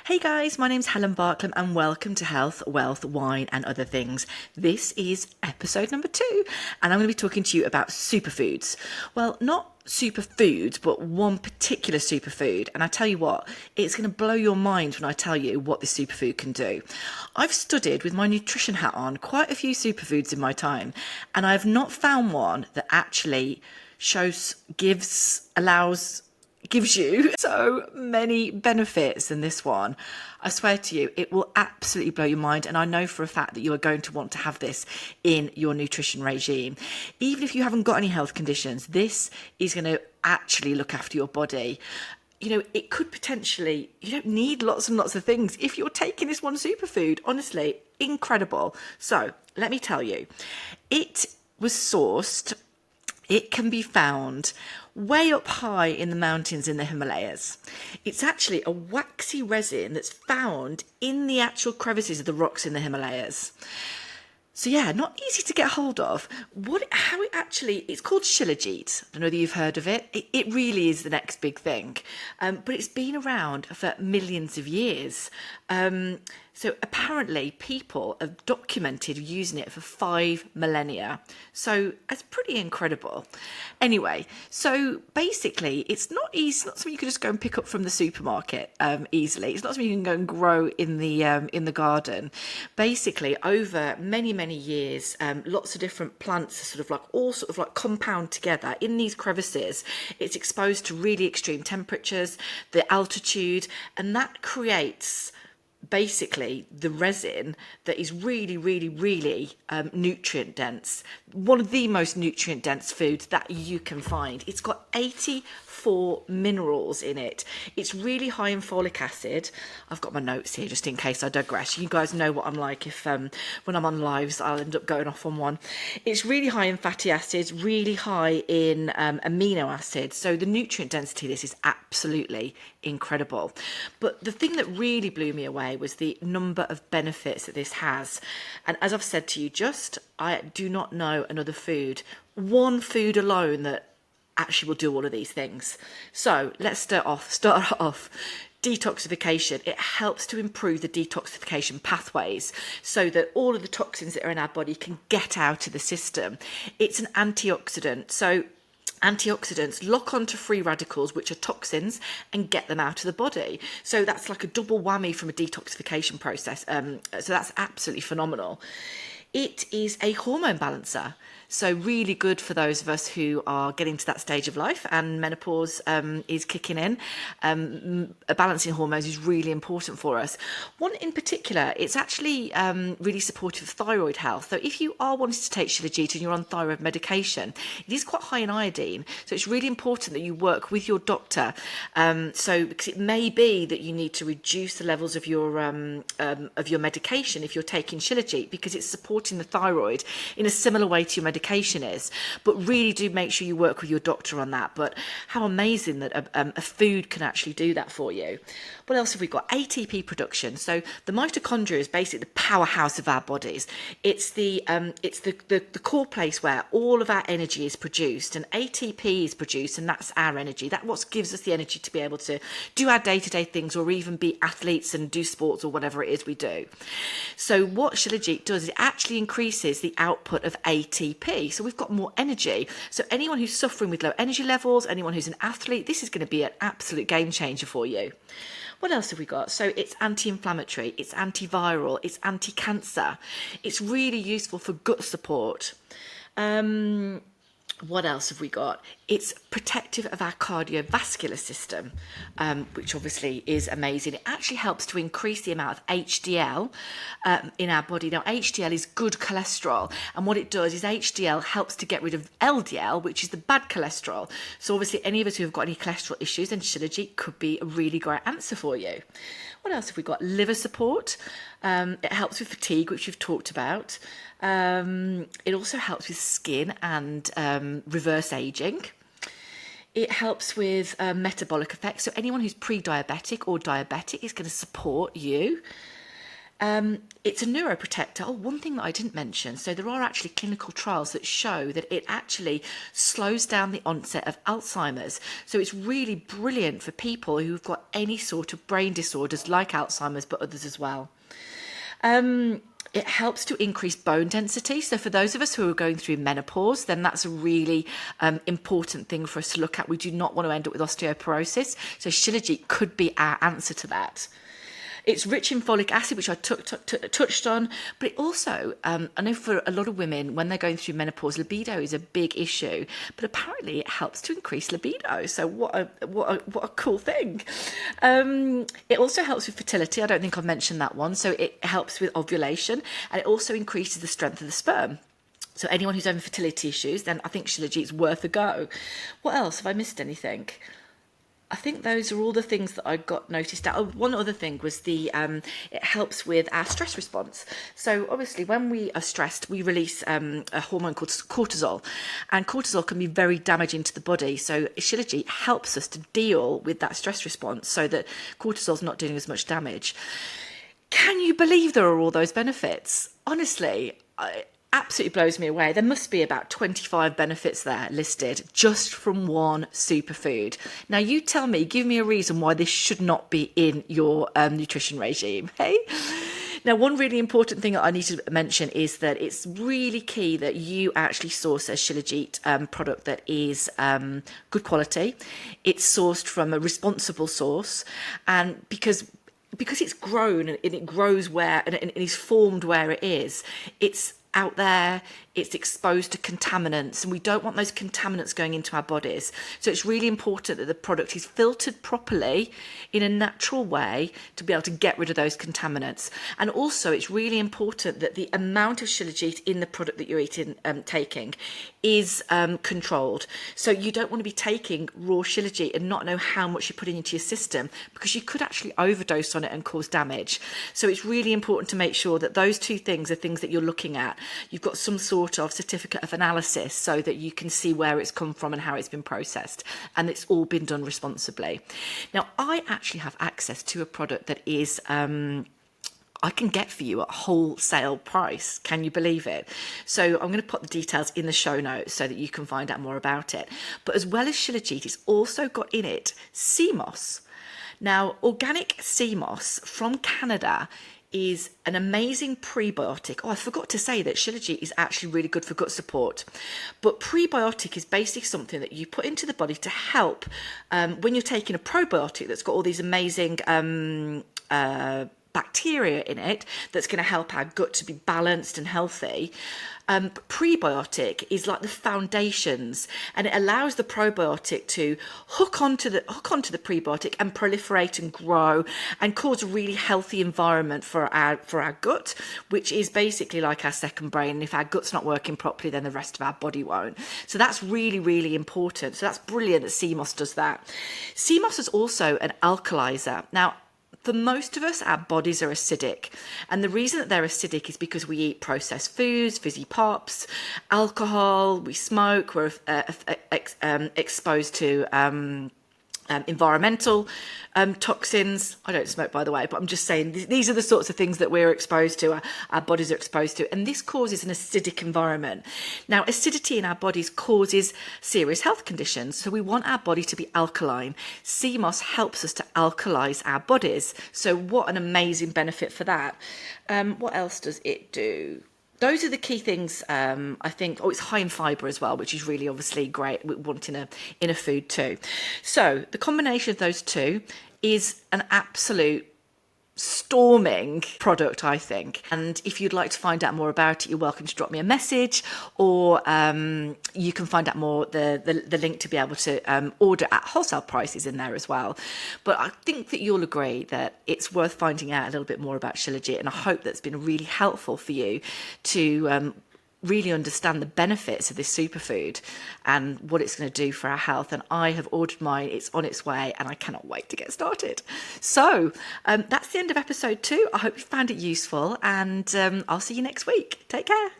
Hey guys, my name's Helen Barklam and welcome to Health, Wealth, Wine and Other Things. This is episode number 2 and I'm going to be talking to you about superfoods. Well, not superfoods, but one particular superfood. And I tell you what, it's going to blow your mind when I tell you what this superfood can do. I've studied with my nutrition hat on quite a few superfoods in my time and I've not found one that actually gives you so many benefits than this one. I swear to you, it will absolutely blow your mind. And I know for a fact that you are going to want to have this in your nutrition regime. Even if you haven't got any health conditions, this is going to actually look after your body. You know, it could potentially, you don't need lots and lots of things if you're taking this one superfood. Honestly, incredible. So let me tell you, it can be found way up high in the mountains in the Himalayas. It's actually a waxy resin that's found in the actual crevices of the rocks in the Himalayas. So yeah, not easy to get hold of. It's called Shilajit. I don't know whether you've heard of it. It really is the next big thing. But it's been around for millions of years. So apparently people have documented using it for 5 millennia. So that's pretty incredible. Anyway, so basically it's not easy. It's not something you can just go and pick up from the supermarket easily. It's not something you can go and grow in the garden. Basically, over many years, lots of different plants are all compound together in these crevices. It's exposed to really extreme temperatures, the altitude, and that creates basically the resin that is really nutrient dense. One of the most nutrient dense foods that you can find. It's got 84 minerals in it. It's really high in folic acid. I've got my notes here just in case I digress. You guys know what I'm like if when I'm on lives I'll end up going off on one. It's really high in fatty acids, really high in amino acids. So the nutrient density of this is absolutely incredible. But the thing that really blew me away was the number of benefits that this has. And as I've said to you, I do not know another one food alone that actually will do all of these things. So let's start off. Detoxification. It helps to improve the detoxification pathways so that all of the toxins that are in our body can get out of the system. It's an antioxidant. So antioxidants lock onto free radicals, which are toxins, and get them out of the body. So that's like a double whammy from a detoxification process. So that's absolutely phenomenal. It is a hormone balancer. So really good for those of us who are getting to that stage of life and menopause is kicking in. Balancing hormones is really important for us. One in particular, it's actually really supportive of thyroid health. So if you are wanting to take Shilajit and you're on thyroid medication, it is quite high in iodine. So it's really important that you work with your doctor. Because it may be that you need to reduce the levels of your medication if you're taking Shilajit, because it's supporting the thyroid in a similar way to your medication is. But really do make sure you work with your doctor on that. But how amazing that a food can actually do that for you. What else have we got? ATP production. So the mitochondria is basically the powerhouse of our bodies. It's the core place where all of our energy is produced, and ATP is produced, and that's our energy. That's what gives us the energy to be able to do our day-to-day things, or even be athletes and do sports or whatever it is we do. So what Shilajit does is it actually increases the output of ATP. So we've got more energy. So anyone who's suffering with low energy levels, anyone who's an athlete, this is going to be an absolute game changer for you. What else have we got? So it's anti-inflammatory, it's antiviral, it's anti-cancer. It's really useful for gut support. What else have we got? It's protective of our cardiovascular system, which obviously is amazing. It actually helps to increase the amount of HDL in our body. Now, HDL is good cholesterol, and what it does is HDL helps to get rid of LDL, which is the bad cholesterol. So obviously, any of us who have got any cholesterol issues, then Shilajit could be a really great answer for you. What else have we got? Liver support. It helps with fatigue, which we've talked about. It also helps with skin and reverse aging. It helps with metabolic effects. So anyone who's pre-diabetic or diabetic is going to support you. It's a neuroprotector. Oh, one thing that I didn't mention. So there are actually clinical trials that show that it actually slows down the onset of Alzheimer's. So it's really brilliant for people who've got any sort of brain disorders like Alzheimer's, but others as well. It helps to increase bone density. So for those of us who are going through menopause, then that's a really important thing for us to look at. We do not want to end up with osteoporosis. So Shilajit could be our answer to that. It's rich in folic acid, which I touched on, but it also, I know for a lot of women, when they're going through menopause, libido is a big issue, but apparently it helps to increase libido. So what a cool thing. It also helps with fertility. I don't think I've mentioned that one. So it helps with ovulation, and it also increases the strength of the sperm. So anyone who's having fertility issues, then I think Shilajit's worth a go. What else? Have I missed anything? I think those are all the things that I got noticed out. Oh, one other thing was it helps with our stress response. So obviously when we are stressed, we release a hormone called cortisol, and cortisol can be very damaging to the body. So Shilajit helps us to deal with that stress response so that cortisol's not doing as much damage. Can you believe there are all those benefits? Honestly, absolutely blows me away. There must be about 25 benefits there listed just from one superfood. Now you tell me, give me a reason why this should not be in your nutrition regime, hey? Now, one really important thing that I need to mention is that it's really key that you actually source a Shilajit product that is good quality. It's sourced from a responsible source, and because it's grown and it grows where and it is formed where it is, it's out there, it's exposed to contaminants, and we don't want those contaminants going into our bodies. So it's really important that the product is filtered properly in a natural way to be able to get rid of those contaminants. And also it's really important that the amount of Shilajit in the product that you're taking is controlled. So you don't want to be taking raw Shilajit and not know how much you're putting into your system, because you could actually overdose on it and cause damage. So it's really important to make sure that those two things are things that you're looking at. You've got some sort of certificate of analysis so that you can see where it's come from and how it's been processed, and it's all been done responsibly. Now, I actually have access to a product that is I can get for you at wholesale price. Can you believe it? So I'm going to put the details in the show notes so that you can find out more about it. But as well as Shilajit, it's also got in it sea moss. Now, organic sea moss from Canada is an amazing prebiotic. Oh, I forgot to say that Shilajit is actually really good for gut support. But prebiotic is basically something that you put into the body to help when you're taking a probiotic that's got all these amazing bacteria in it that's going to help our gut to be balanced and healthy. Prebiotic is like the foundations, and it allows the probiotic to hook onto the prebiotic and proliferate and grow and cause a really healthy environment for our gut, which is basically like our second brain. And if our gut's not working properly, then the rest of our body won't. So that's really, really important. So that's brilliant that sea moss does that. Sea moss is also an alkalizer. Now, for most of us, our bodies are acidic. And the reason that they're acidic is because we eat processed foods, fizzy pops, alcohol, we smoke, we're exposed to environmental toxins. I don't smoke, by the way, but I'm just saying these are the sorts of things that we're exposed to, our bodies are exposed to, and this causes an acidic environment. Now, acidity in our bodies causes serious health conditions, so we want our body to be alkaline. Sea moss helps us to alkalize our bodies, so what an amazing benefit for that. What else does it do? Those are the key things, I think. Oh, it's high in fibre as well, which is really obviously great. We want in a food too. So the combination of those two is an absolute storming product, I think. And if you'd like to find out more about it, you're welcome to drop me a message, or you can find out more, the link to be able to order at wholesale prices in there as well. But I think that you'll agree that it's worth finding out a little bit more about Shilajit, and I hope that's been really helpful for you to really understand the benefits of this superfood and what it's going to do for our health. And I have ordered mine, it's on its way, and I cannot wait to get started. So that's the end of episode 2. I hope you found it useful, and I'll see you next week. Take care.